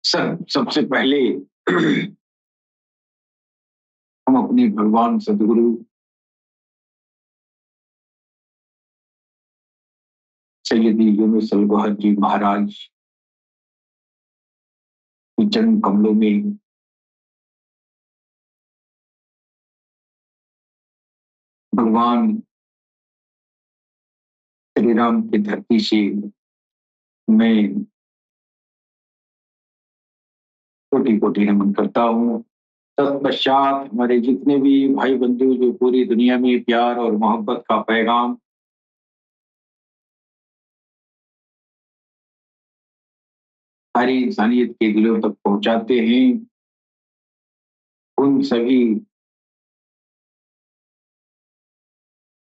सबसे पहले हम अपने भगवान सदगुरु सैयद यूनुस अल गौहर जी महाराज के चरण कमलों में भगवान श्री राम की धरती से मैं कोटि कोटि नमन करता हूँ। तत्पश्चात हमारे जितने भी भाई बंधु जो पूरी दुनिया में प्यार और मोहब्बत का पैगाम सारी इंसानियत के दिलों तक पहुंचाते हैं, उन सभी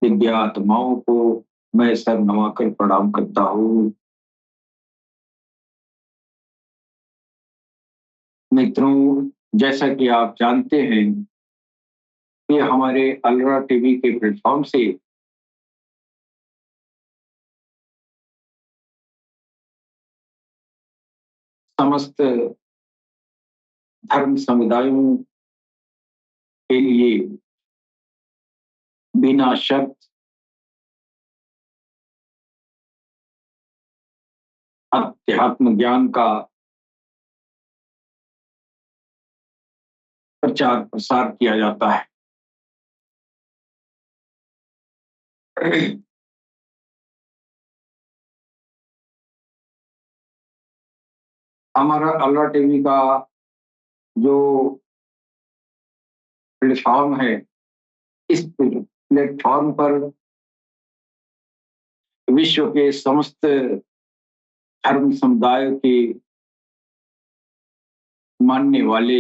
दिव्य आत्माओं को मैं सर नवाकर प्रणाम करता हूँ। मित्रों, जैसा कि आप जानते हैं कि हमारे अलरा टीवी के प्लेटफॉर्म से समस्त धर्म समुदायों के लिए बिना शर्त अध्यात्म ज्ञान का प्रचार प्रसार किया जाता है। हमारा अलरा टीवी का जो प्लेटफॉर्म है, इस प्लेटफॉर्म पर विश्व के समस्त धर्म समुदाय के मानने वाले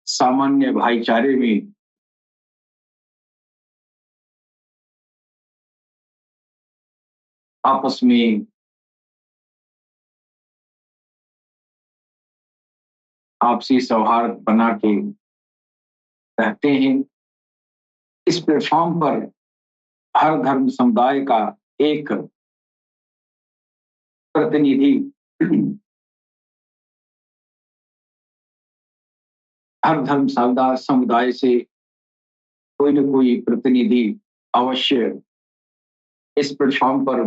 सामान्य भाईचारे में आपस में आपसी सौहार्द बना के रहते हैं। इस प्लेटफॉर्म पर हर धर्म समुदाय का एक प्रतिनिधि हर धर्म समुदाय से कोई न कोई प्रतिनिधि अवश्य इस प्लेटफॉर्म पर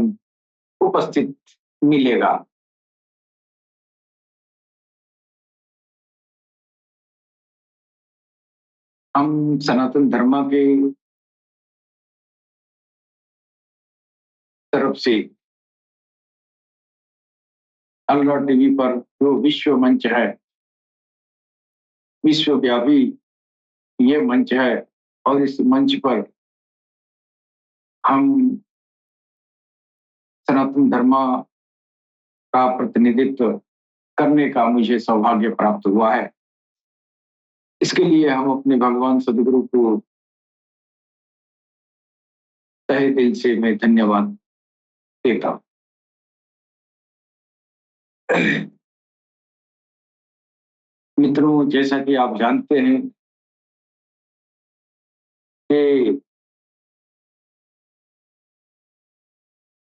उपस्थित मिलेगा। हम सनातन धर्म के तरफ से अलरा टीवी पर जो विश्व मंच है, विश्वव्यापी ये मंच है और इस मंच पर हम सनातन धर्म का प्रतिनिधित्व करने का मुझे सौभाग्य प्राप्त हुआ है। इसके लिए हम अपने भगवान सदगुरु को तहे दिल से मैं धन्यवाद देता हूँ। मित्रों, जैसा कि आप जानते हैं कि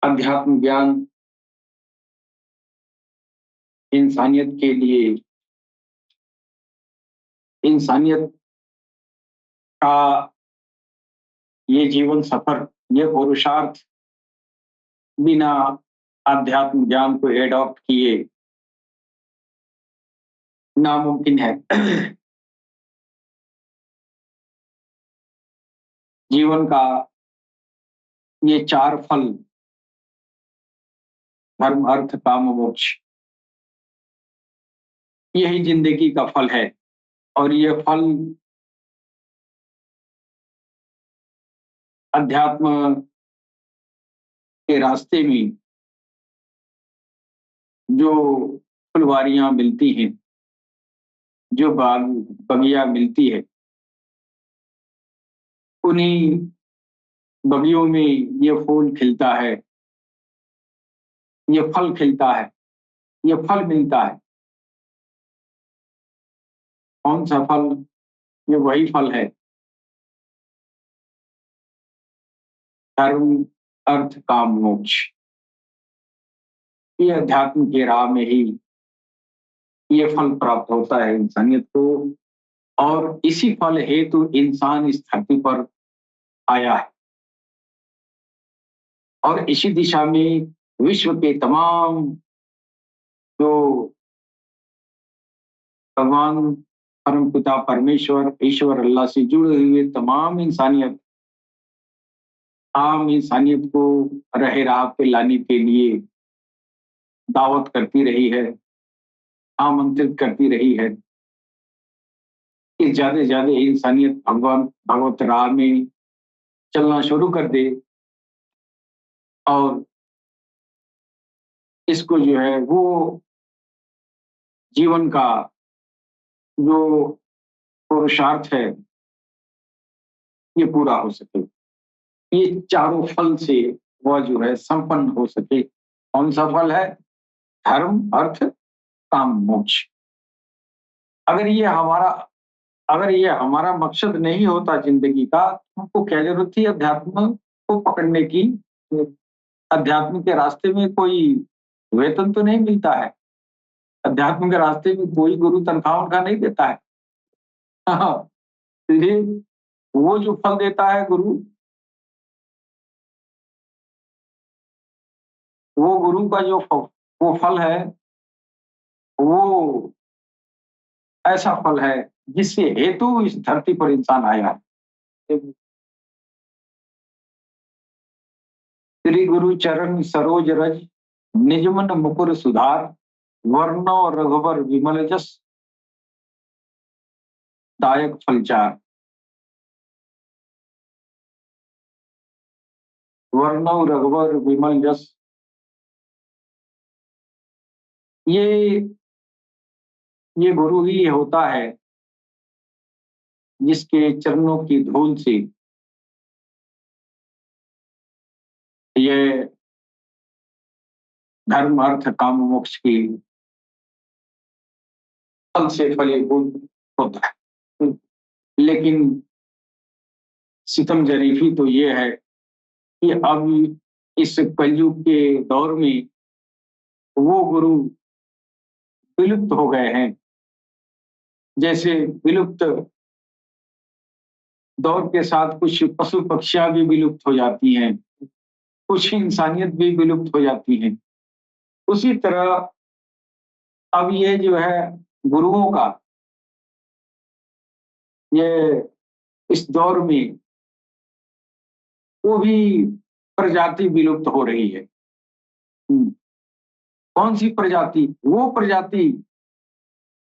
अध्यात्म ज्ञान इंसानियत के लिए, इंसानियत का ये जीवन सफर, ये पुरुषार्थ बिना अध्यात्म ज्ञान को एडॉप्ट किए नामुमकिन है। जीवन का ये चार फल, धर्म अर्थ काम मोक्ष, यही जिंदगी का फल है और ये फल अध्यात्म के रास्ते में जो फुलवारियां मिलती हैं, जो बाग बगिया मिलती है, उन्हीं बगियों में ये फूल खिलता है, ये फल खिलता है, ये फल मिलता है। कौन सा फल? ये वही फल है, धर्म अर्थ काम मोक्ष। ये अध्यात्म की राह में ही ये फल प्राप्त होता है इंसानियत को, और इसी फल हेतु इंसान इस धरती पर आया है। और इसी दिशा में विश्व के तमाम जो भगवान परम पिता परमेश्वर ईश्वर अल्लाह से जुड़े हुए तमाम इंसानियत आम इंसानियत को रहे राह पे लाने के लिए दावत करती रही है, आमंत्रित करती रही है कि ज्यादा से ज्यादा इंसानियत भगवान भगवत राह में चलना शुरू कर दे, और इसको जो है वो जीवन का जो पुरुषार्थ है ये पूरा हो सके, ये चारों फल से वह जो है संपन्न हो सके। कौन सा फल है? धर्म अर्थ काम मोक्ष। अगर ये हमारा अगर ये हमारा मकसद नहीं होता जिंदगी का, तो हमको क्या जरूरत थी अध्यात्म को पकड़ने की? अध्यात्म के रास्ते में कोई वेतन तो नहीं मिलता है, अध्यात्म के रास्ते में कोई गुरु तनख्वाह उनका नहीं देता है। हाँ, इसलिए वो जो फल देता है गुरु, वो गुरु का जो वो फल है, वो ऐसा फल है जिससे हेतु इस धरती पर इंसान आया है। श्री गुरु चरण सरोज रज निजमन मुकुर सुधार, वर्ण रघुवर विमल जस दायक फलचार। वर्ण रघुवर विमल जस, ये गुरु ही होता है जिसके चरणों की धूल से ये धर्म अर्थ काम मोक्ष की फल से फलीभूत होता है। लेकिन सितम जरीफी तो ये है कि अब इस कलयुग के दौर में वो गुरु विलुप्त हो गए हैं, जैसे विलुप्त दौर के साथ कुछ पशु पक्षियां भी विलुप्त हो जाती हैं, कुछ इंसानियत भी विलुप्त हो जाती है। उसी तरह अब ये जो है गुरुओं का ये इस दौर में वो भी प्रजाति विलुप्त हो रही है। कौन सी प्रजाति? वो प्रजाति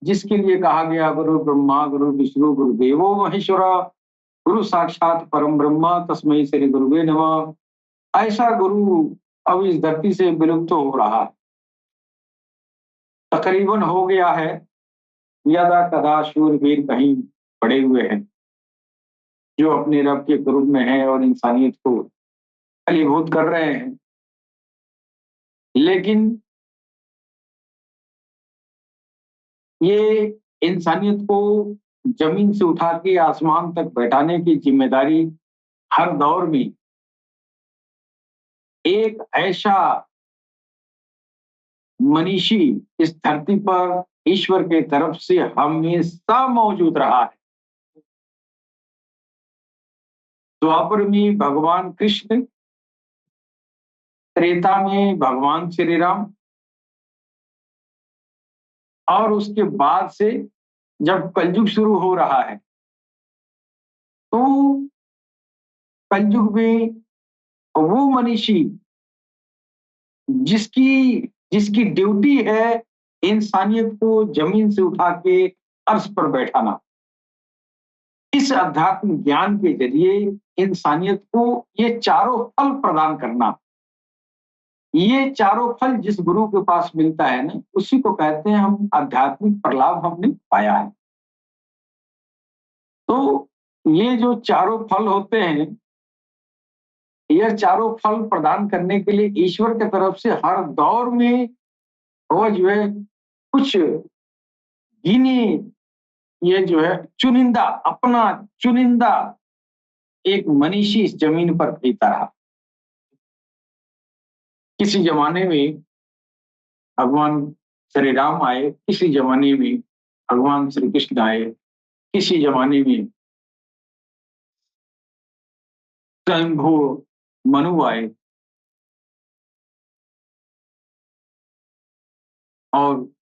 जिसके लिए कहा गया गुरु ब्रह्मा गुरु विष्णु गुरु देवो महेश्वरा गुरु साक्षात परम ब्रह्मा तस्मै श्री गुरुवे नमः। ऐसा गुरु अब इस धरती से विलुप्त हो रहा है, तकरीबन हो गया है। यदा कदा शूरवीर कहीं पड़े हुए हैं जो अपने रब के ग्रुप में है और इंसानियत को फलीभूत कर रहे हैं। लेकिन ये इंसानियत को जमीन से उठा के आसमान तक बैठाने की जिम्मेदारी हर दौर में एक ऐसा मनीषी इस धरती पर ईश्वर के तरफ से हमेशा मौजूद रहा है। द्वापर में भगवान कृष्ण, त्रेता में भगवान श्री राम, और उसके बाद से जब कलयुग शुरू हो रहा है तो कलयुग में वो मनीषी जिसकी ड्यूटी है इंसानियत को जमीन से उठा के अर्श पर बैठाना, इस अध्यात्म ज्ञान के जरिए इंसानियत को ये चारों फल प्रदान करना। ये चारों फल जिस गुरु के पास मिलता है ना, उसी को कहते हैं हम आध्यात्मिक प्रलाभ हमने पाया है। तो ये जो चारों फल होते हैं, यह चारों फल प्रदान करने के लिए ईश्वर की तरफ से हर दौर में वो जो है कुछ गिने, ये जो है चुनिंदा, अपना चुनिंदा एक मनीषी इस जमीन पर भेजता रहा। किसी जमाने में भगवान श्री राम आए, किसी जमाने में भगवान श्री कृष्ण आए, किसी जमाने में स्वयंभू मनु आए, और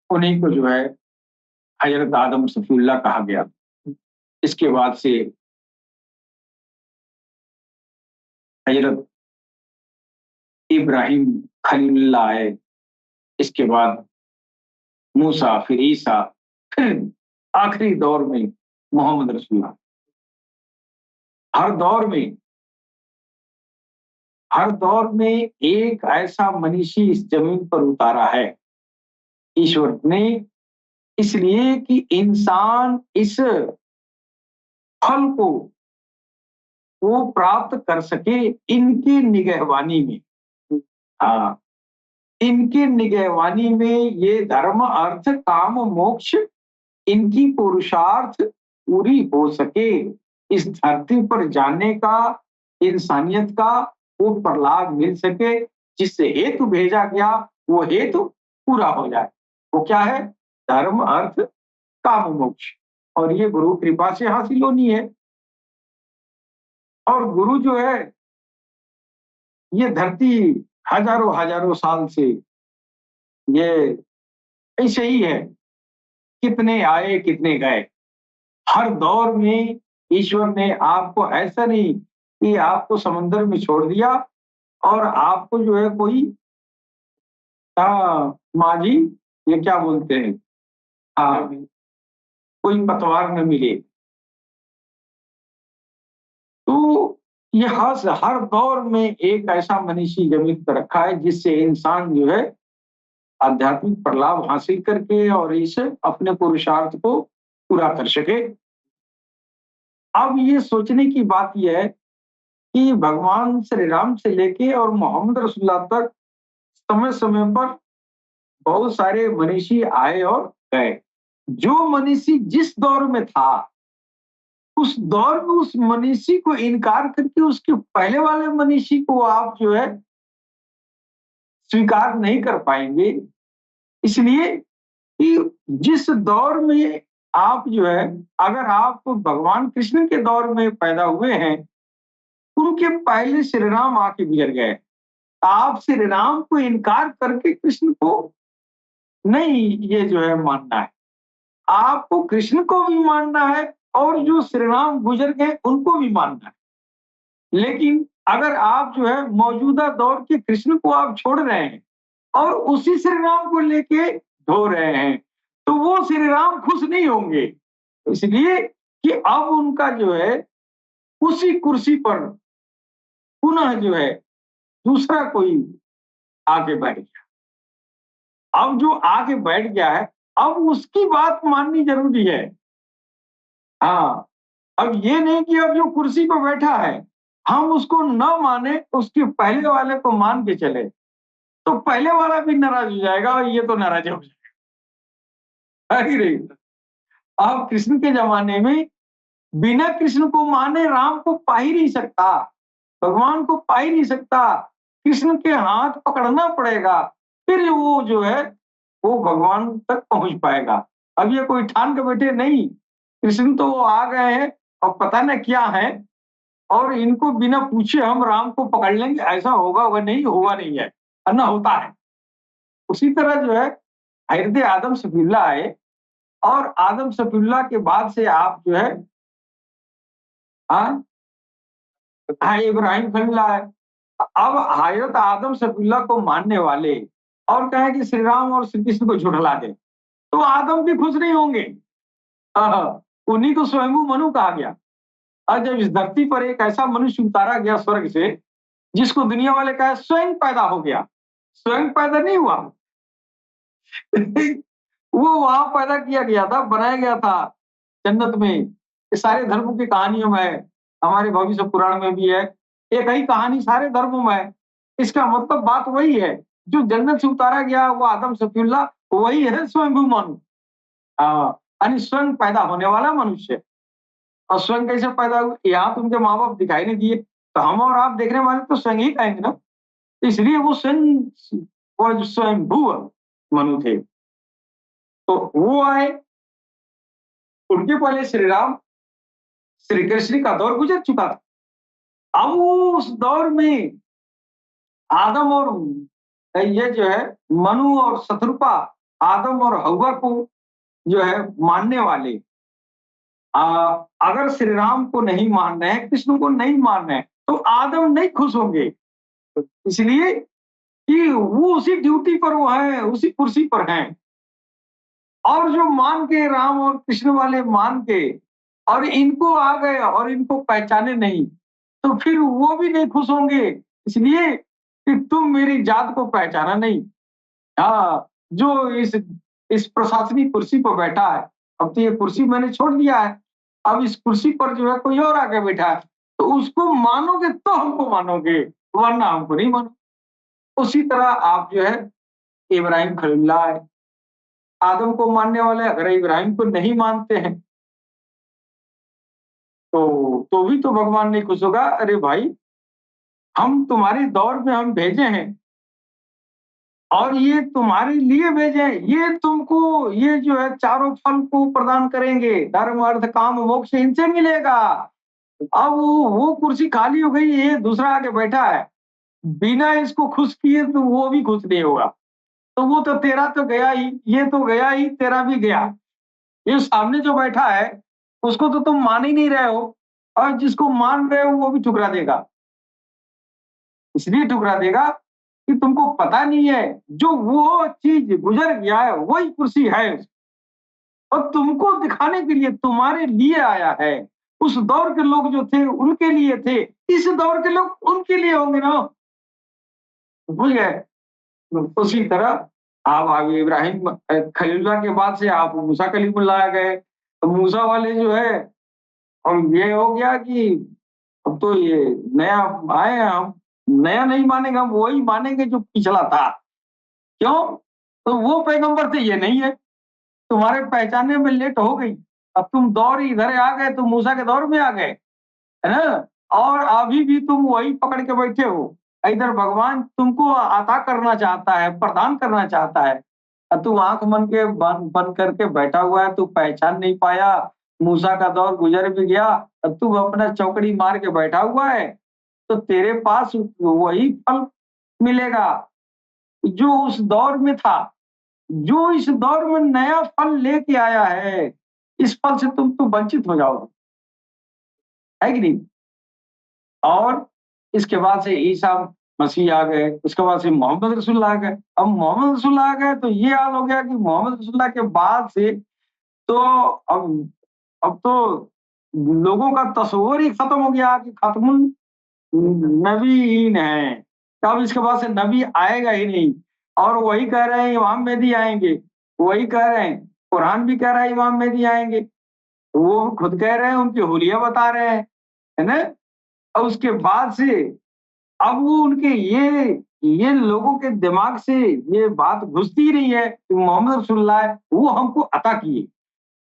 उन्हीं को जो है हजरत आदम सफीउल्लाह कहा गया। इसके बाद से हजरत इब्राहिम खलीलुल्लाह आए, इसके बाद मूसा, फिर ईसा, फिर आखिरी दौर में मोहम्मद रसूलुल्लाह। हर दौर में हर दौर में एक ऐसा मनीषी इस जमीन पर उतारा है ईश्वर ने, इसलिए कि इंसान इस फल को वो प्राप्त कर सके इनकी निगहबानी में। हाँ, इनकी निगहबानी में ये धर्म अर्थ काम मोक्ष इनकी पुरुषार्थ पूरी हो सके, इस धरती पर जाने का, इंसानियत का वो प्रलाप मिल सके, जिससे हेतु भेजा गया वो हेतु पूरा हो जाए। वो क्या है? धर्म अर्थ काम मोक्ष। और ये गुरु कृपा से हासिल होनी है। और गुरु जो है, ये धरती हजारों हजारों साल से ये ऐसे ही है, कितने आए कितने गए। हर दौर में ईश्वर ने आपको ऐसा नहीं कि आपको समुद्र में छोड़ दिया और आपको जो है कोई माझी, ये क्या बोलते हैं, कोई पतवार न मिले। तो ये हर दौर में एक ऐसा मनीषी जमीन पर रखा है जिससे इंसान जो है आध्यात्मिक प्रलाभ हासिल करके और इस अपने पुरुषार्थ को पूरा कर सके। अब ये सोचने की बात यह है कि भगवान श्री राम से लेके और मोहम्मद रसूलुल्लाह तक समय समय पर बहुत सारे मनीषी आए और गए। जो मनीषी जिस दौर में था उस दौर में उस मनीषी को इनकार करके उसके पहले वाले मनीषी को आप जो है स्वीकार नहीं कर पाएंगे। इसलिए कि जिस दौर में आप जो है, अगर आप भगवान कृष्ण के दौर में पैदा हुए हैं, उनके पहले श्री राम आके गुजर गए। आप श्री राम को इनकार करके कृष्ण को नहीं ये जो है मानना है, आपको कृष्ण को भी मानना है और जो श्री राम गुजर गए उनको भी मानना है। लेकिन अगर आप जो है मौजूदा दौर के कृष्ण को आप छोड़ रहे हैं और उसी श्री राम को लेके धो रहे हैं, तो वो श्री राम खुश नहीं होंगे। इसलिए कि अब उनका जो है उसी कुर्सी पर पुनः जो है दूसरा कोई आगे बैठ गया। अब जो आगे बैठ गया है, अब उसकी बात माननी जरूरी है। हाँ, अब ये नहीं कि अब जो कुर्सी पर बैठा है हम उसको न माने, उसके पहले वाले को मान के चले, तो पहले वाला भी नाराज हो जाएगा और ये तो नाराज हो जाएगा। अब कृष्ण के जमाने में बिना कृष्ण को माने राम को पा ही नहीं सकता, भगवान को पा ही नहीं सकता। कृष्ण के हाथ पकड़ना पड़ेगा, फिर वो जो है वो भगवान तक पहुंच पाएगा। अब ये कोई ठान के बैठे नहीं, कृष्ण तो वो आ गए हैं और पता न क्या है, और इनको बिना पूछे हम राम को पकड़ लेंगे, ऐसा होगा वह नहीं, हुआ नहीं है, न होता है। उसी तरह जो है हजरत आदम सफीउल्लाह आए और आदम सफीउल्लाह के बाद से आप जो है इब्राहिम खलीलुल्लाह आए। अब हजरत आदम सफीउल्लाह को मानने वाले और कहें कि श्री राम और श्री कृष्ण को झुठला दे, तो आदम भी खुश नहीं होंगे। उन्हीं को स्वयंभू मनु कहा गया। और जब इस धरती पर एक ऐसा मनुष्य उतारा गया स्वर्ग से जिसको दुनिया वाले कहा स्वयं पैदा हो गया, स्वयं पैदा नहीं हुआ वो वहां पैदा किया गया था, बनाया गया था जन्नत में। ये सारे धर्मों की कहानियों में है, हमारे भविष्य पुराण में भी है, एक ही कहानी सारे धर्मों में है। इसका मतलब बात वही है, जो जन्नत से उतारा गया वो आदम सफीउल्लाह वही है स्वयंभू मनु, यानी स्वयं पैदा होने वाला मनुष्य। और स्वयं कैसे पैदा हुए? यहाँ तुमके माँ बाप दिखाई नहीं दिए, तो हम और आप देखने वाले तो स्वयं ही कहेंगे ना। इसलिए वो स्वयं वो स्वयंभू मनु थे। तो वो आए, उनके पहले श्री राम, श्री कृष्ण का दौर गुजर चुका था। अब वो उस दौर में आदम और ये जो है मनु और शत्रुपा, आदम और हव्वा को जो है मानने वाले, अगर श्री राम को नहीं मान रहे हैं, कृष्ण को नहीं मान रहे हैं, तो आदम नहीं खुश होंगे। इसलिए कि वो उसी ड्यूटी पर वो है, उसी कुर्सी पर हैं। और जो मान के राम और कृष्ण वाले मान के और इनको आ गए और इनको पहचाने नहीं, तो फिर वो भी नहीं खुश होंगे। इसलिए कि तुम मेरी जात को पहचाना नहीं। हाँ, जो इस प्रशासनिक कुर्सी पर बैठा है, अब तो ये कुर्सी मैंने छोड़ दिया है, अब इस कुर्सी पर जो है कोई और आके बैठा है, तो उसको मानोगे तो हमको मानोगे, वरना हमको नहीं मानो। उसी तरह आप जो है इब्राहिम खलीलुल्लाह है, आदम को मानने वाले अगर इब्राहिम को नहीं मानते हैं, तो भी तो भगवान नहीं खुश होगा। अरे भाई, हम तुम्हारे दौर में हम भेजे हैं और ये तुम्हारे लिए भेजे हैं, ये तुमको ये जो है चारों फल को प्रदान करेंगे, धर्म अर्थ काम मोक्ष इनसे मिलेगा। अब वो कुर्सी खाली हो गई, ये दूसरा आके बैठा है, बिना इसको खुश किए तो वो भी खुश नहीं होगा। तो वो तो तेरा तो गया ही, ये तो गया ही, तेरा भी गया। ये सामने जो बैठा है उसको तो तुम मान ही नहीं रहे हो, और जिसको मान रहे हो वो भी ठुकरा देगा। इसलिए ठुकरा देगा कि तुमको पता नहीं है, जो वो चीज गुजर गया है वही कुर्सी है, और तुमको दिखाने के लिए तुम्हारे लिए आया है। उस दौर के लोग जो थे उनके लिए थे, इस दौर के लोग उनके लिए होंगे ना। भूल गए। उसी तरह आप आगे इब्राहिम खलीलुल्लाह के बाद से आप मूसा कलीमुल्लाह आ गए। तो मूसा वाले जो है, और ये हो गया कि अब तो ये नया आए हैं, हम नया नहीं मानेंगे, हम वही मानेंगे जो पिछला था। क्यों? तो वो पैगंबर थे, ये नहीं है। तुम्हारे पहचानने में लेट हो गई, अब तुम दौर इधर आ गए, तुम मूसा के दौर में आ गए, है ना? और अभी भी तुम वही पकड़ के बैठे हो। इधर भगवान तुमको अता करना चाहता है, प्रदान करना चाहता है, और तू आंख मन के बंद करके बैठा हुआ है, तू पहचान नहीं पाया। मूसा का दौर गुजर भी गया, अब तू अपना चौकड़ी मार के बैठा हुआ है, तो तेरे पास वही फल मिलेगा जो उस दौर में था। जो इस दौर में नया फल लेके आया है, इस फल से तुम तो वंचित हो जाओगे, है कि नहीं? और इसके बाद से ईसा मसीह आ गए, उसके बाद से मोहम्मद रसूलुल्लाह आ गए। अब मोहम्मद रसूलुल्लाह आ गए तो ये हाल हो गया कि मोहम्मद रसूलुल्लाह के बाद से तो अब तो लोगों का तस्वुर ही खत्म हो गया कि खत्मुल नबीयीन है। अब इसके बाद से नबी आएगा ही नहीं, और वही कह रहे हैं इमाम मेहदी आएंगे, वही कह रहे हैं, कुरान भी कह रहा है इमाम मेहदी आएंगे, वो खुद कह रहे हैं, उनकी हुलिया बता रहे हैं, है ना? और उसके बाद से अब वो उनके ये लोगों के दिमाग से ये बात घुसती ही नहीं है कि मोहम्मद रसूलुल्लाह है, वो हमको अता किए।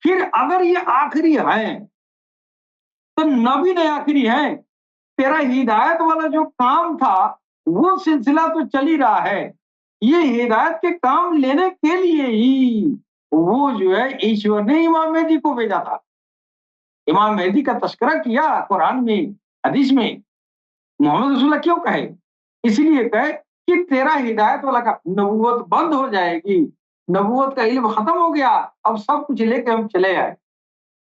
फिर अगर ये आखिरी है, तो नबी ने आखिरी है। तेरा हिदायत वाला जो काम था, वो सिलसिला तो चल ही रहा है। ये हिदायत के काम लेने के लिए ही वो जो है ईश्वर ने इमाम मेहदी को भेजा था। इमाम मेहदी का तस्करा किया कुरान में, हदीस में। मोहम्मद रसूलुल्लाह क्यों कहे? इसलिए कहे कि तेरा हिदायत वाला का नबूवत बंद हो जाएगी, नबूवत का इल्म खत्म हो गया, अब सब कुछ लेके हम चले आए।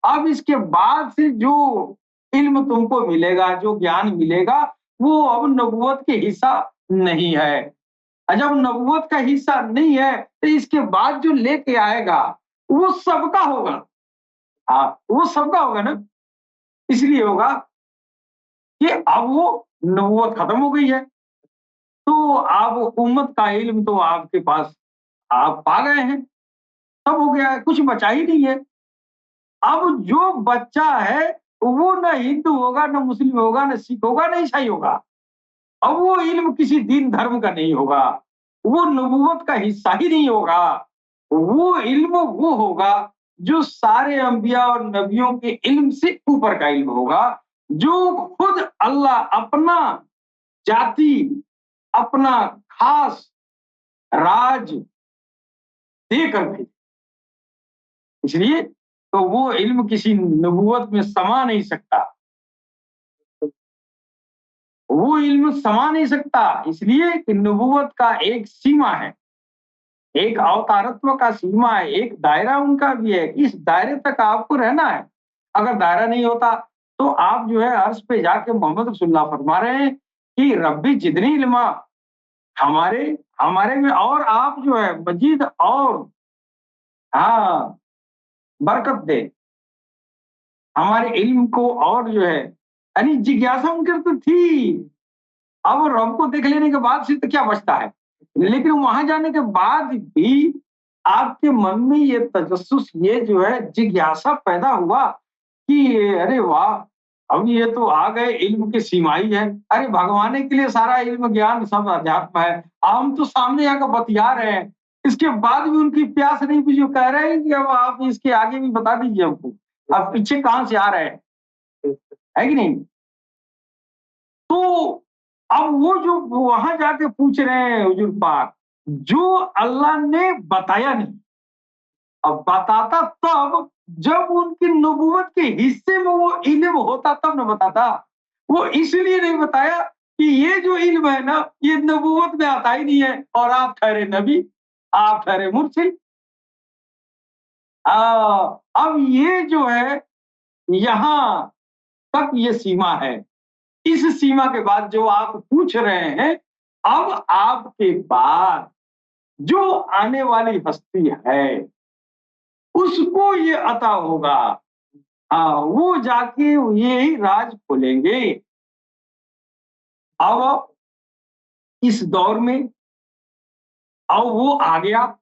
अब इसके बाद से जो इल्म तुमको मिलेगा, जो ज्ञान मिलेगा, वो अब नबूवत के हिस्सा नहीं है। और जब नबूवत का हिस्सा नहीं है, तो इसके बाद जो लेके आएगा वो सबका होगा। हाँ, वो सबका होगा ना। इसलिए होगा कि अब वो नबूवत खत्म हो गई है, तो आप उम्मत का इल्म तो आपके पास आप पा गए हैं, सब हो गया है, कुछ बचा ही नहीं है। अब जो बच्चा है वो ना हिंदू होगा, ना मुस्लिम होगा, ना सिख होगा, ना ईसाई होगा। अब वो इल्म किसी दीन धर्म का नहीं होगा, वो नबूवत का हिस्सा ही नहीं होगा। वो इल्म वो होगा जो सारे अंबिया और नबियों के इल्म से ऊपर का इल्म होगा, जो खुद अल्लाह अपना जाति, अपना खास राज देकर भेजा। इसलिए तो वो इल्म किसी नबूवत में समा नहीं सकता। वो इल्म समा नहीं सकता, इसलिए कि नबूवत का एक सीमा है, एक अवतारत्व का सीमा है, एक दायरा उनका भी है। इस दायरे तक आपको रहना है। अगर दायरा नहीं होता तो आप जो है अर्श पे जाके मोहम्मद रसूलुल्लाह फरमा रहे हैं कि रब्बी जिदनी इल्मा, हमारे हमारे में और आप जो है मजीद और हाँ बरकत दे, हमारे इल्म को और जो है यानी जिज्ञासा उनके तो थी। अब रब को देख लेने के बाद से तो क्या बचता है, लेकिन वहां जाने के बाद भी आपके मन में ये तजस्सुस, ये जो है जिज्ञासा पैदा हुआ कि अरे वाह, अब ये तो आ गए इल्म की सीमाई है। अरे भगवान के लिए सारा इल्म ज्ञान सब अध्यात्म है, हम तो सामने आकर बतिया रहे हैं, इसके बाद भी उनकी प्यास नहीं बुझी। वो कह रहे हैं कि अब आप इसके आगे भी बता दीजिए हमको, आप पीछे कहाँ से आ रहे हैं, है कि नहीं? तो अब वो जो वहां जाके पूछ रहे हैं हुजूर पाक, जो अल्लाह ने बताया नहीं, अब बताता तब जब उनकी नबूवत के हिस्से में वो इल्म होता तब न बताता। वो इसलिए नहीं बताया कि ये जो इल्म है ना, ये नबूवत में आता ही नहीं है और आप ठहरे नबी, आप ठहरे मुरसिल। अब ये जो है यहाँ तक ये सीमा है। इस सीमा के बाद जो आप पूछ रहे हैं, अब आपके बाद जो आने वाली हस्ती है, उसको ये अता होगा। वो जाके यही राज खोलेंगे। अब इस दौर में अब वो आ गया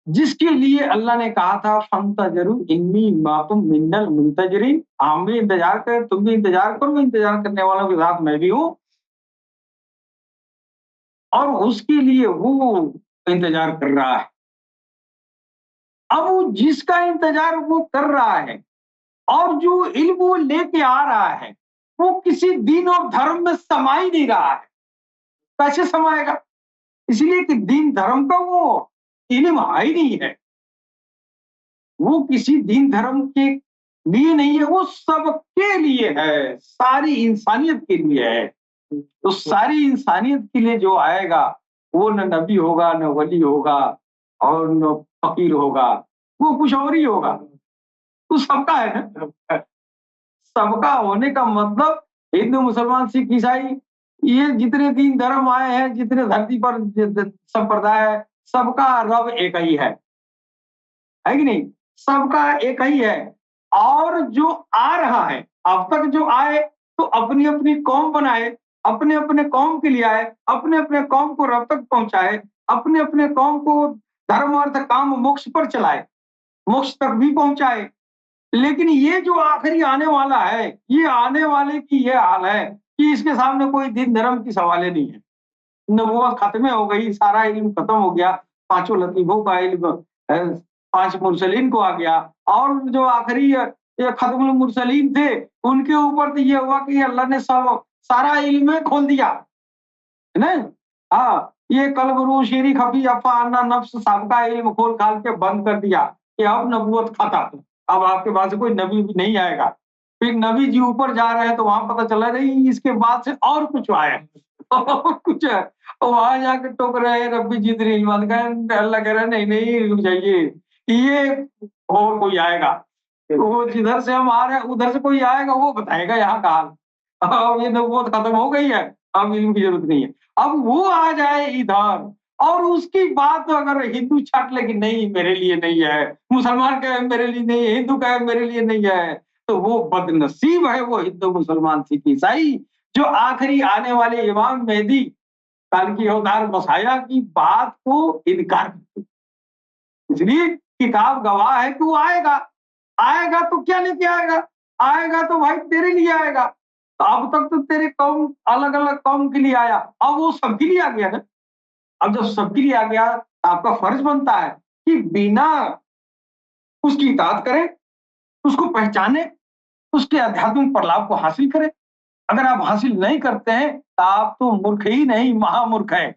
जिसके लिए अल्लाह ने कहा था फंतजरू इन्नी माकुम मिनल मुंतजरीन, हम भी इंतजार करें, तुम भी इंतजार करो, मैं इंतजार करने वालों के साथ मैं भी हूं। और उसके लिए वो इंतजार कर रहा है। अब वो जिसका इंतजार वो कर रहा है और जो इल्म वो लेके आ रहा है, वो किसी दीन और धर्म में समा ही नहीं रहा है। कैसे समाएगा? इसलिए कि दीन धर्म का वो इल्म है ही नहीं है। वो किसी दीन धर्म के लिए नहीं है, वो सबके लिए है, सारी इंसानियत के लिए है। तो सारी इंसानियत के लिए जो आएगा, वो न नबी होगा, न वली होगा और न फकीर होगा, वो कुछ और ही होगा। तो सबका है ना। सबका होने का मतलब हिंदू, मुसलमान, सिख, ईसाई, ये जितने तीन धर्म आए हैं, जितने धरती पर संप्रदाय है, सबका रब एक ही है कि नहीं? सबका एक ही है। और जो आ रहा है, अब तक जो आए तो अपनी अपनी कौम बनाए, अपने अपने कौम के लिए आए, अपने अपने कौम को रब तक पहुंचाए, अपने अपने कौम को धर्म अर्थ काम मोक्ष पर चलाए, मोक्ष तक भी पहुंचाए। लेकिन ये जो आखिरी आने वाला है, ये आने वाले की ये हाल है कि इसके सामने कोई दिन धर्म की सवालें नहीं है। नबूवत खत्म हो गई, सारा इल्म खत्म हो गया, पांचों लतीफों का इल्म पांच मुरसलीन को आ गया। और जो आखिरी ये खत्मुल मुरसलीन थे, उनके ऊपर तो ये हुआ कि अल्लाह ने सब सारा इल्म खोल दिया, है ना? ये कल्ब शेरी खफी अफा अन्ना नफ्स सबका इल्म खोल खाल के बंद कर दिया कि अब नबूवत खत्म, अब आपके पास कोई नबी भी नहीं आएगा। फिर नबी जी ऊपर जा रहे हैं तो वहां पता चला नहीं इसके बाद से और कुछ आया और कुछ है। तो वहां जाके टोक रहे हैं रब्बी जितनी अल्लाह कह रहे नहीं नहीं रुक जाइए, ये और कोई आएगा, वो जिधर से हम आ रहे हैं उधर से कोई आएगा, वो बताएगा यहाँ का हाल। अब ये नबूवत खत्म हो गई है, अब इल्म की जरूरत नहीं है। अब वो आ जाए इधर और उसकी बात अगर हिंदू छाट ले कि नहीं मेरे लिए नहीं है, मुसलमान कहे मेरे लिए नहीं है, हिंदू कहे मेरे लिए नहीं है, तो वो बदनसीब है वो हिंदू, मुसलमान, सिख, ईसाई जो आखिरी आने वाले इमाम मेहदी कल की अवतार मसाया की बात को इनकार करते। इसलिए किताब गवाह है कि वो आएगा। आएगा तो क्या लेके आएगा? आएगा तो भाई तेरे लिए आएगा। तो अब तक तो तेरे कौम अलग अलग कौम के लिए आया, अब वो सबके लिए आ गया ना। अब जब सबके लिए आ गया तो आपका फर्ज बनता है कि बिना उसकी इताअत करें, उसको पहचाने, उसके आध्यात्मिक प्रलाप को हासिल करें। अगर आप हासिल नहीं करते हैं तो आप तो मूर्ख ही नहीं, महामूर्ख है।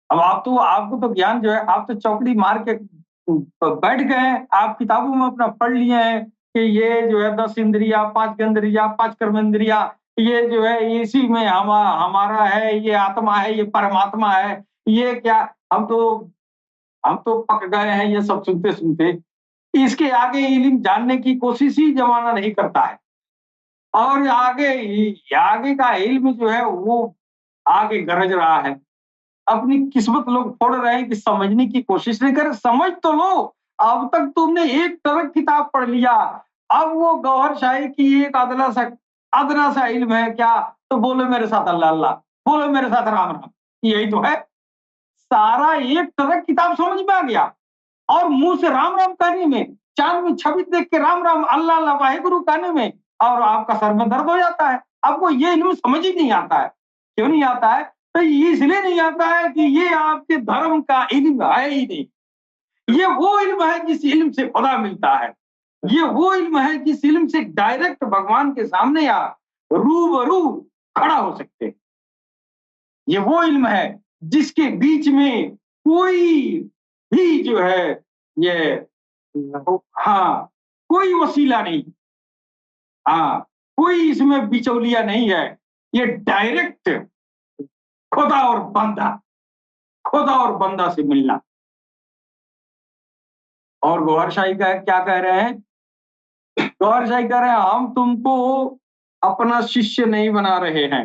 अब आप तो, आपको तो ज्ञान जो है, आप तो चौकड़ी मार के बैठ गए हैं, आप किताबों में अपना पढ़ लिए हैं कि ये जो है 10 इंद्रिया, 5 ज्ञानेंद्रिया, 5 कर्मेंद्रिया, ये जो है इसी में हमारा है, ये आत्मा है, ये परमात्मा है, ये क्या, हम तो पक गए हैं ये सब सुनते-सुनते। इसके आगे इल्म जानने की कोशिश ही ज़माना नहीं करता है। और आगे का इल्म जो है वो आगे गरज रहा है। अपनी किस्मत लोग फोड़ रहे हैं कि समझने की कोशिश नहीं कर रहे। समझ तो लो, अब तक तुमने एक तरह किताब पढ़ लिया, अब वो गौहर शाही की एक अदना सा इल्म है क्या, तो बोलो मेरे साथ अल्लाह अल्लाह, बोलो मेरे साथ राम राम, यही तो है। सारा एक तरह किताब समझ में आ गया और मुंह से राम राम कहने में, चांद में छवि देख के राम राम अल्लाह अल्लाह वाहेगुरु कहने में, और आपका सर में दर्द हो जाता है। आपको ये इल्म समझ ही नहीं आता है। क्यों नहीं आता है? तो इसलिए नहीं आता है कि ये आपके धर्म का इल्म है ही नहीं। ये वो इल्म है जिस इल्म से खुदा मिलता है। ये वो इल्म है जिस इल्म से डायरेक्ट भगवान के सामने आप रूबरू खड़ा हो सकते हैं। ये वो इल्म है जिसके बीच में कोई भी जो है ये, हाँ, कोई वसीला नहीं, हाँ, कोई इसमें बिचौलिया नहीं है। ये डायरेक्ट खुदा और बंदा, खुदा और बंदा से मिलना। और गौहर शाही का क्या कह रहे हैं? गौहर शाही कह रहे हैं हम तुमको अपना शिष्य नहीं बना रहे हैं।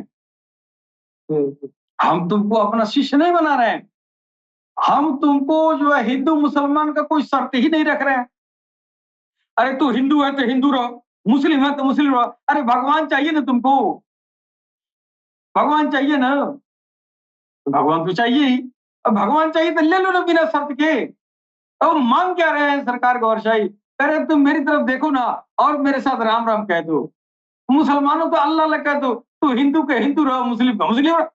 हम तुमको अपना शिष्य नहीं बना रहे हैं। हम तुमको जो है हिंदू मुसलमान का कोई शर्त ही नहीं रख रहे हैं। अरे तू हिंदू है तो हिंदू रहो, मुस्लिम है तो मुस्लिम रहो। अरे भगवान चाहिए ना तुमको, भगवान चाहिए ना, भगवान तो चाहिए ही। अब भगवान चाहिए तो ले लो ना बिना शर्त के। अब मांग क्या रहे हैं सरकार गौहर शाही? कह रहे तुम मेरी तरफ देखो ना और मेरे साथ राम राम कह दो। मुसलमानों तो अल्लाह अल्लाह कह दो, तो हिंदू के हिंदू रहो, मुस्लिम का मुस्लिम रहो।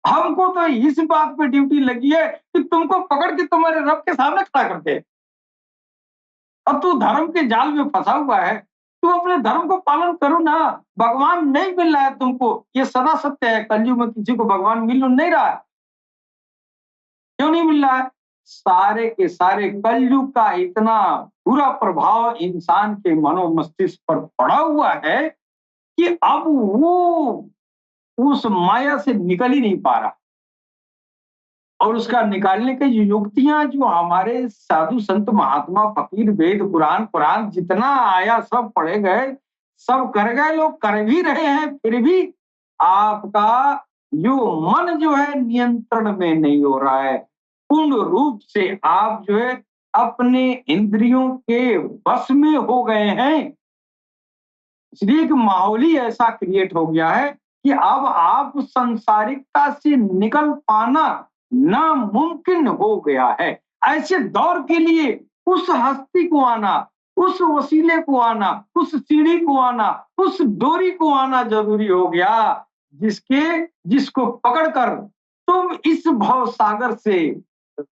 हमको तो इस बात पे ड्यूटी लगी है कि तुमको पकड़ के तुम्हारे रब के सामने खड़ा करते हैं। अब तू धर्म के जाल में फंसा हुआ है, तू अपने धर्म को पालन करो ना। भगवान नहीं मिल रहा है तुमको, ये सदा सत्य है। कलयुग में किसी को भगवान मिल नहीं रहा है। क्यों नहीं मिल रहा है? सारे के सारे कलयुग का इतना बुरा प्रभाव इंसान के मनो मस्तिष्क पर पड़ा हुआ है कि अब वो उस माया से निकल ही नहीं पा रहा। और उसका निकालने की जो युक्तियां जो हमारे साधु संत महात्मा फकीर वेद पुराण पुराण जितना आया सब पढ़े गए, सब कर गए, लोग कर भी रहे हैं, फिर भी आपका जो मन जो है नियंत्रण में नहीं हो रहा है। पूर्ण रूप से आप जो है अपने इंद्रियों के वश में हो गए हैं। इसलिए एक माहौल ही ऐसा क्रिएट हो गया है कि अब आप संसारिकता से निकल पाना नामुमकिन हो गया है। ऐसे दौर के लिए उस हस्ती को आना, उस वसीले को आना, उस सीढ़ी को आना, उस डोरी को आना जरूरी हो गया जिसको पकड़कर तुम इस भव सागर से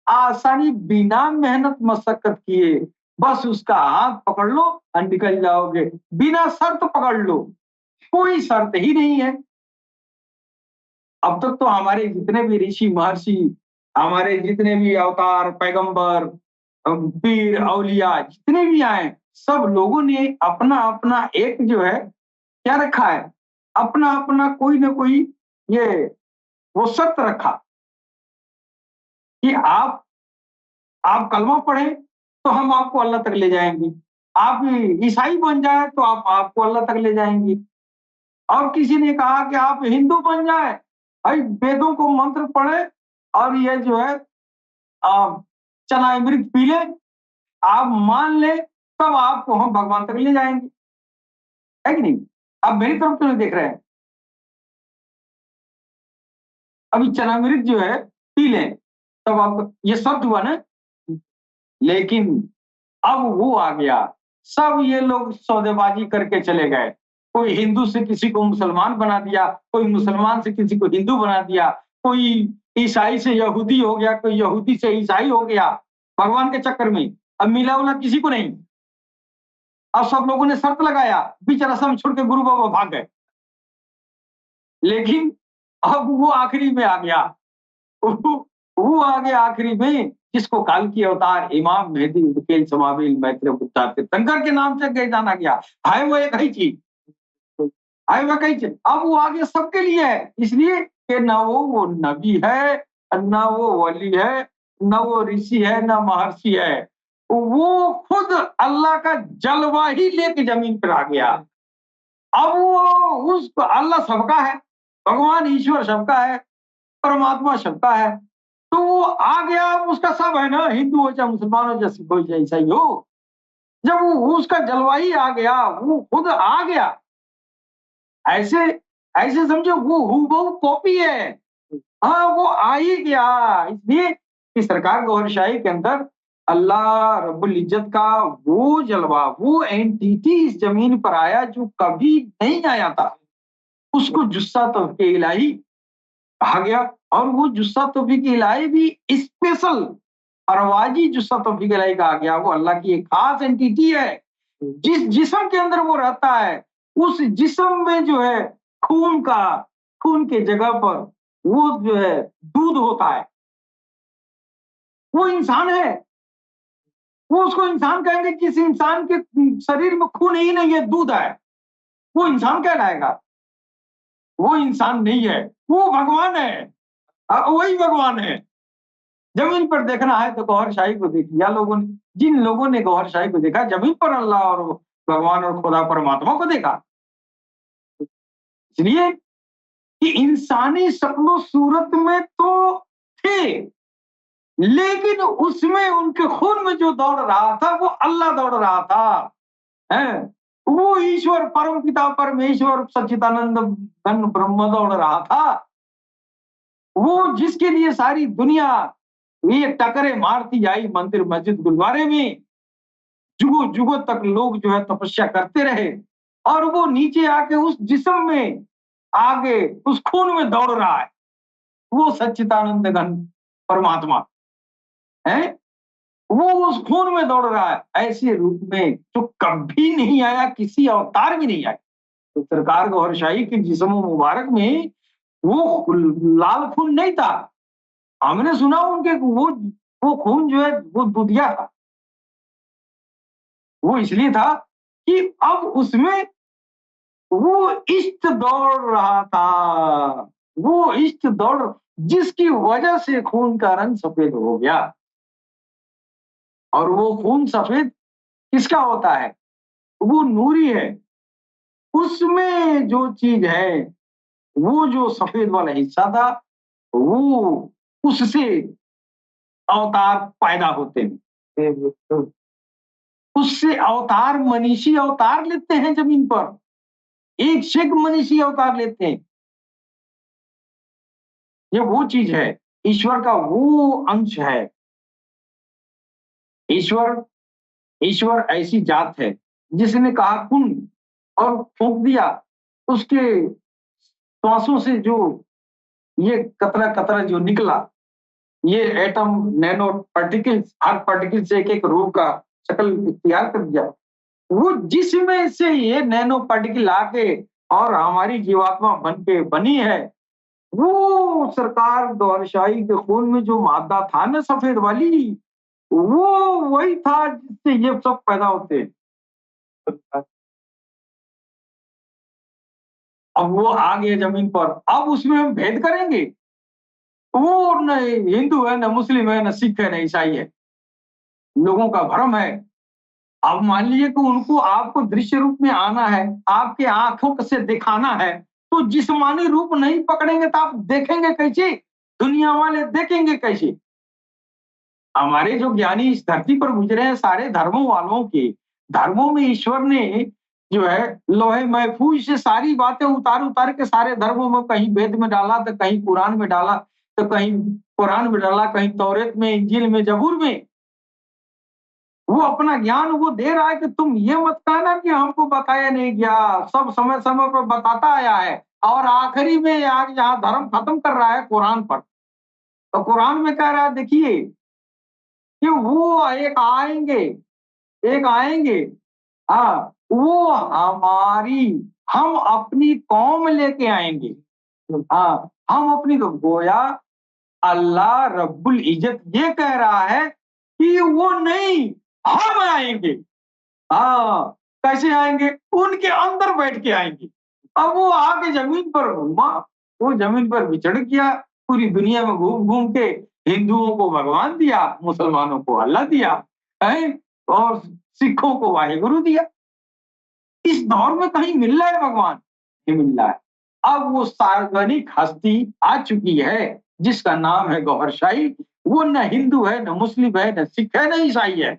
आसानी बिना मेहनत मशक्कत किए बस उसका हाथ पकड़ लो और निकल जाओगे। बिना शर्त पकड़ लो, कोई शर्त ही नहीं है। अब तक तो हमारे जितने भी ऋषि महर्षि, हमारे जितने भी अवतार पैगंबर पीर औलिया जितने भी आए, सब लोगों ने अपना अपना एक जो है क्या रखा है, अपना अपना कोई ना कोई ये वो शर्त रखा कि आप कलमा पढ़े तो हम आपको अल्लाह तक ले जाएंगे। आप ईसाई बन जाए तो आपको अल्लाह तक ले जाएंगे। और किसी ने कहा कि आप हिंदू बन जाए, भाई वेदों को मंत्र पढ़े और ये जो है चना अमृत पी ले, आप मान ले, तब आपको हम भगवान तक ले जाएंगे। है कि नहीं? आप मेरी तरफ क्यों नहीं देख रहे हैं? अभी चना अमृत जो है पी लें तब आप, ये शब्द हुआ ना। लेकिन अब वो आ गया, सब ये लोग सौदेबाजी करके चले गए। कोई हिंदू से किसी को मुसलमान बना दिया, कोई मुसलमान से किसी को हिंदू बना दिया, कोई ईसाई से यहूदी हो गया, कोई यहूदी से ईसाई हो गया भगवान के चक्कर में। अब मिला उला किसी को नहीं। अब सब लोगों ने शर्त लगाया, बीच रस्म छोड़ के गुरु बाबा भाग गए। लेकिन अब वो आखिरी में आ गया, वो वो आगे आखिरी में जिसको काल की अवतार इमाम मेहदी उदकेल समावेल मैत्र बुद्धा तीर्थंकर के नाम से जाना गया, है वो एक ही चीज, है वह कही चीज। अब वो आगे सबके लिए है, इसलिए कि न वो नबी है, न वो वली है, न वो ऋषि है, न महर्षि है, वो खुद अल्लाह का जलवा ही लेके जमीन पर आ गया। अब वो उसको अल्लाह सबका है, भगवान ईश्वर सबका है, परमात्मा सबका है, तो वो आ गया, उसका सब है ना, हिंदू हो चाहे मुसलमान हो चाहे सिख हो चाहे ईसाई हो, जब वो उसका जलवा ही आ गया, वो खुद आ गया, ऐसे ऐसे समझो वो हूबहू कॉपी है। हाँ, वो आ ही गया, इसलिए कि सरकार गौहरशाही के अंदर अल्लाह रब्बुल इज्जत का वो जलवा, वो एंटिटी इस जमीन पर आया जो कभी नहीं आया था। उसको जुस्सा तौफीक इलाही कहा गया, और वो जुस्सा तौफीक इलाही भी स्पेशल अरवाजी जुस्सा तौफीक इलाही कहा गया। वो अल्लाह की एक खास एंटिटी है। जिस जिस्म के अंदर वो रहता है, उस जिस्म में जो है खून के जगह पर वो जो है दूध होता है, वो इंसान है। वो उसको इंसान कहेंगे, किसी इंसान के शरीर में खून ही नहीं है, दूध है, वो इंसान कहलाएगा? वो इंसान नहीं है, वो भगवान है। वही भगवान है। जमीन पर देखना है तो गौहरशाही को देखिए, या लोगों ने, जिन लोगों ने गौहरशाही को देखा, जमीन पर अल्लाह और भगवान और खुदा परमात्मा को देखा। इसलिए कि इंसानी शक्लो सूरत में तो थे, लेकिन उसमें उनके खून में जो दौड़ रहा था वो अल्लाह दौड़ रहा था, है। वो ईश्वर परम पिता परमेश्वर सच्चिदानंद घन ब्रह्म दौड़ रहा था। वो जिसके लिए सारी दुनिया ये टकरे मारती आई मंदिर मस्जिद गुरुद्वारे में, जुगों जुगों तक लोग जो है तपस्या करते रहे, और वो नीचे आके उस जिस्म में आगे उस खून में दौड़ रहा है, वो सच्चिदानंद घन परमात्मा है। वो उस खून में दौड़ रहा है, ऐसे रूप में जो कभी नहीं आया, किसी अवतार में नहीं आया। तो सरकार गौहरशाही के जिस्म मुबारक में वो लाल खून नहीं था। हमने सुना उनके वो खून जो है वो दूधिया था। वो इसलिए था कि अब उसमें वो इश्क दौड़ रहा था, वो इश्क दौड़ जिसकी वजह से खून का रंग सफेद हो गया। और वो खून सफेद किसका होता है? वो नूरी है। उसमें जो चीज है, वो जो सफेद वाला हिस्सा था, वो उससे अवतार पैदा होते हैं। उससे अवतार मनीषी अवतार लेते हैं जमीन पर, एक से एक मनीषी अवतार लेते हैं। ये वो चीज है, ईश्वर का वो अंश है। ईश्वर ईश्वर ऐसी जात है जिसने कहा कुन और फूंक दिया, उसके श्वासों से जो ये कतरा कतरा जो निकला, ये एटम नैनो पार्टिकल्स, हर पार्टिकल से एक एक रूप का शक्ल तैयार कर दिया। वो जिसमें से ये नैनो पार्टिकल आके और हमारी जीवात्मा बन के बनी है, वो सरकार द्वारशाही के खून में जो मादा था ना सफेद वाली, वो वही था जिससे ये सब पैदा होते हैं। अब वो आ गए जमीन पर, अब उसमें हम भेद करेंगे। वो न हिंदू है, न मुस्लिम है, न सिख है, न ईसाई है, लोगों का भ्रम है। अब मान लीजिए कि उनको आपको दृश्य रूप में आना है, आपके आंखों से दिखाना है, तो जिस्मानी रूप नहीं पकड़ेंगे तो आप देखेंगे कैसे? दुनिया वाले देखेंगे कैसे? हमारे जो ज्ञानी इस धरती पर गुजरे हैं, सारे धर्मों वालों के धर्मों में ईश्वर ने जो है लोहे महफूज से सारी बातें उतार उतार के सारे धर्मों में, कहीं वेद में डाला तो कहीं कुरान में डाला, तो कहीं कुरान में डाला, कहीं तौरेत में, इंजील में, जबूर में। वो अपना ज्ञान वो दे रहा है कि तुम ये मत कहना कि हमको बताया नहीं गया, सब समय समय पर बताता आया है। और आखिरी में आज जहाँ धर्म खत्म कर रहा है कुरान पर, तो कुरान में कह रहा है देखिए कि वो एक आएंगे, हाँ, वो हम अपनी कौम लेके आएंगे। हाँ, हम अपनी, तो गोया अल्लाह रब्बुल इज्जत ये कह रहा है कि वो नहीं, हम आएंगे। हाँ, कैसे आएंगे? उनके अंदर बैठ के आएंगे। अब वो आके जमीन पर घूमा, वो जमीन पर विचरण किया, पूरी दुनिया में घूम घूम के हिंदुओं को भगवान दिया, मुसलमानों को अल्लाह दिया, है, और सिखों को वाहेगुरु दिया। इस दौर में कहीं मिल रहा है भगवान? नहीं मिल रहा है। अब वो सार्वजनिक हस्ती आ चुकी है जिसका नाम है गौहर शाही। वो न हिंदू है, न मुस्लिम है, न सिख है, न ईसाई है।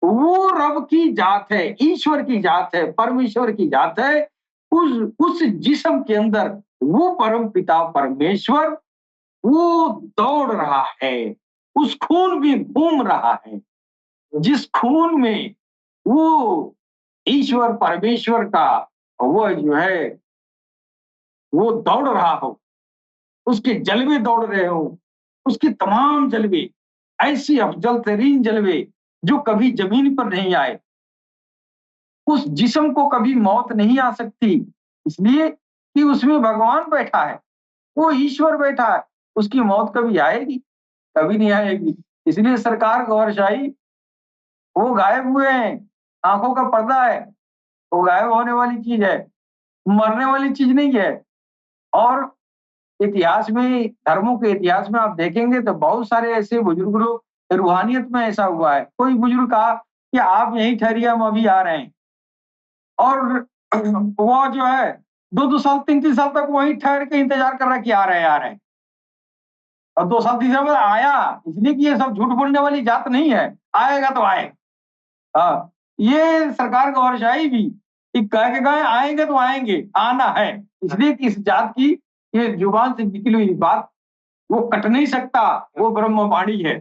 वो रब की जात है, ईश्वर की जात है, परमेश्वर की जात है। उस जिस्म के अंदर वो परम पिता परमेश्वर वो दौड़ रहा है, उस खून में घूम रहा है, जिस खून में वो ईश्वर परमेश्वर का वो जो है वो दौड़ रहा हो, उसके जलवे दौड़ रहे हो, उसके तमाम जलवे, ऐसी अफजल तरीन जलवे जो कभी जमीन पर नहीं आए। उस जिस्म को कभी मौत नहीं आ सकती, इसलिए कि उसमें भगवान बैठा है, वो ईश्वर बैठा है। उसकी मौत कभी आएगी? कभी नहीं आएगी। इसलिए सरकार गौहर शाही वो गायब हुए हैं, आंखों का पर्दा है, वो गायब होने वाली चीज है, मरने वाली चीज नहीं है। और इतिहास में, धर्मों के इतिहास में आप देखेंगे तो बहुत सारे ऐसे बुजुर्ग लोग, रूहानियत में ऐसा हुआ है। कोई बुजुर्ग कहा कि आप यहीं ठहरिए, हम अभी आ रहे हैं। और वो जो है 2-2 साल, 3-3 साल तक वहीं ठहर के इंतजार कर रहा है कि आ रहे हैं, आ रहे हैं। और 2 साल, 3 साल बाद आया, इसलिए कि ये सब झूठ बोलने वाली जात नहीं है, आएगा तो आए। हाँ, ये सरकार गौहर शाही भी कह के गए आएंगे तो आएंगे, आना है। इसलिए कि इस जात की ये जुबान से निकली हुई बात वो कट नहीं सकता, वो ब्रह्मवाणी है,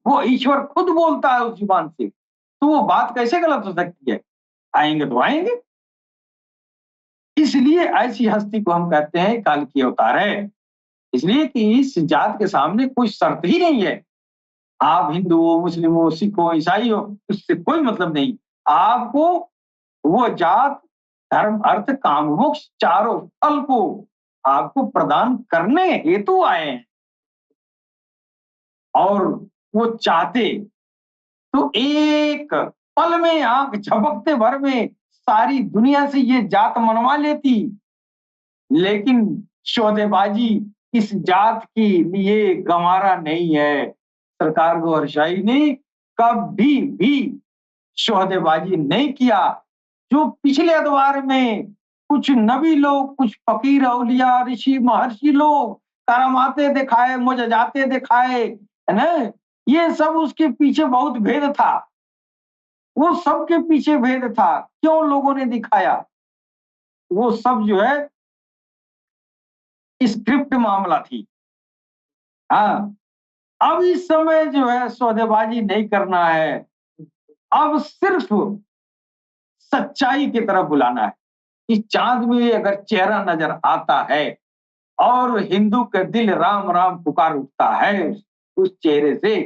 वो ईश्वर खुद बोलता है उस जुबान से, तो वो बात कैसे गलत हो सकती है? आएंगे तो आएंगे। इसलिए ऐसी हस्ती को हम कहते हैं काल की अवतार है। इसलिए कि इस जात के सामने कोई शर्त ही नहीं है। आप हिंदू हो, मुस्लिम हो, सिख हो, ईसाई हो, उससे कोई मतलब नहीं। आपको वो जात, धर्म, अर्थ, काम, मोक्ष चारों फल को आपको प्रदान करने हेतु आए हैं। और वो चाहते तो एक पल में, आंख झपकते भर में सारी दुनिया से ये जात मनवा लेती। लेकिन सौदेबाजी इस जात के लिए गंवारा नहीं है। सरकार गौहर शाही ने कभी भी सौदेबाजी नहीं किया। जो पिछले अदवार में कुछ नबी लोग, कुछ फकीर, औलिया, ऋषि, महर्षि लोग करामाते दिखाए, मुजजाते दिखाए, है ना, ये सब उसके पीछे बहुत भेद था। वो सबके पीछे भेद था। क्यों लोगों ने दिखाया? वो सब जो है स्क्रिप्ट मामला थी। हाँ, अब इस समय जो है सौदेबाजी नहीं करना है। अब सिर्फ सच्चाई की तरफ बुलाना है। इस चांद में अगर चेहरा नजर आता है और हिंदू का दिल राम राम पुकार उठता है उस चेहरे से,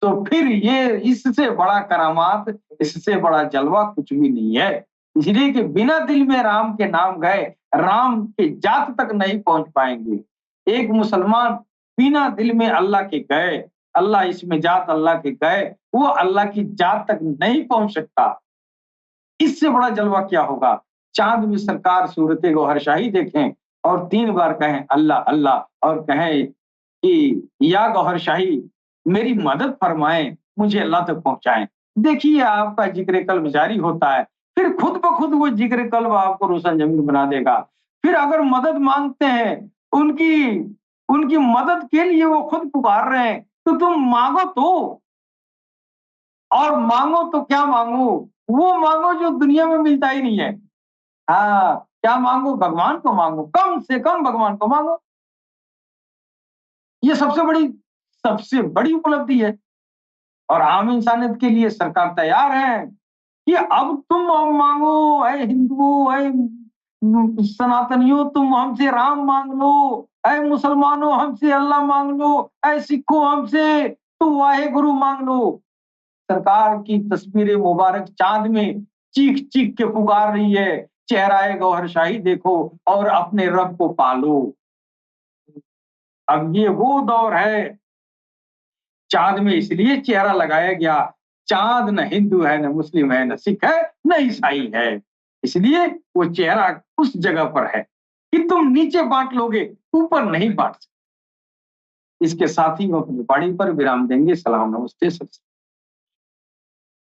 तो फिर ये इससे बड़ा करामात, इससे बड़ा जलवा कुछ भी नहीं है। इसलिए कि बिना दिल में राम के नाम गए राम के जात तक नहीं पहुंच पाएंगे। एक मुसलमान बिना दिल में अल्लाह के गए, अल्लाह इसमें जात अल्लाह के गए, वो अल्लाह की जात तक नहीं पहुंच सकता। इससे बड़ा जलवा क्या होगा? चांद में सरकार सूरत गौहर शाही देखें और 3 बार कहें अल्लाह अल्लाह, और कहें कि या गौहर शाही मेरी मदद फरमाएं, मुझे अल्लाह तक पहुंचाएं। देखिए आपका जिक्र कल्ब जारी होता है, फिर खुद ब खुद वो जिक्र कल्ब आपको रोशन जमीन बना देगा। फिर अगर मदद मांगते हैं, उनकी उनकी मदद के लिए वो खुद पुकार रहे हैं, तो तुम मांगो तो। और मांगो तो क्या मांगो? वो मांगो जो दुनिया में मिलता ही नहीं है। हाँ, क्या मांगो? भगवान को मांगो, कम से कम भगवान को मांगो। ये सबसे बड़ी उपलब्धि है। और आम इंसानियत के लिए सरकार तैयार है कि अब तुम अब मांगो, ऐ हिंदुओं, ऐ सनातनियों, तुम हमसे राम मांग लो, ऐ मुसलमानों हमसे अल्लाह मांग लो, ऐ सिखों हमसे तुम वाहे गुरु मांग लो। सरकार की तस्वीरें मुबारक चांद में चीख चीख के पुकार रही है, चेहरा गौहर शाही देखो और अपने रब को पालो। अब ये वो दौर है, चाँद में इसलिए चेहरा लगाया गया, चाँद न हिंदू है, न मुस्लिम है, न सिख है, न ईसाई है। इसलिए वो चेहरा उस जगह पर है कि तुम नीचे बाँट लोगे, ऊपर नहीं बाँट सकते। इसके साथ ही हम अपनी वाणी पर विराम देंगे। सलाम, नमस्ते, सत श्री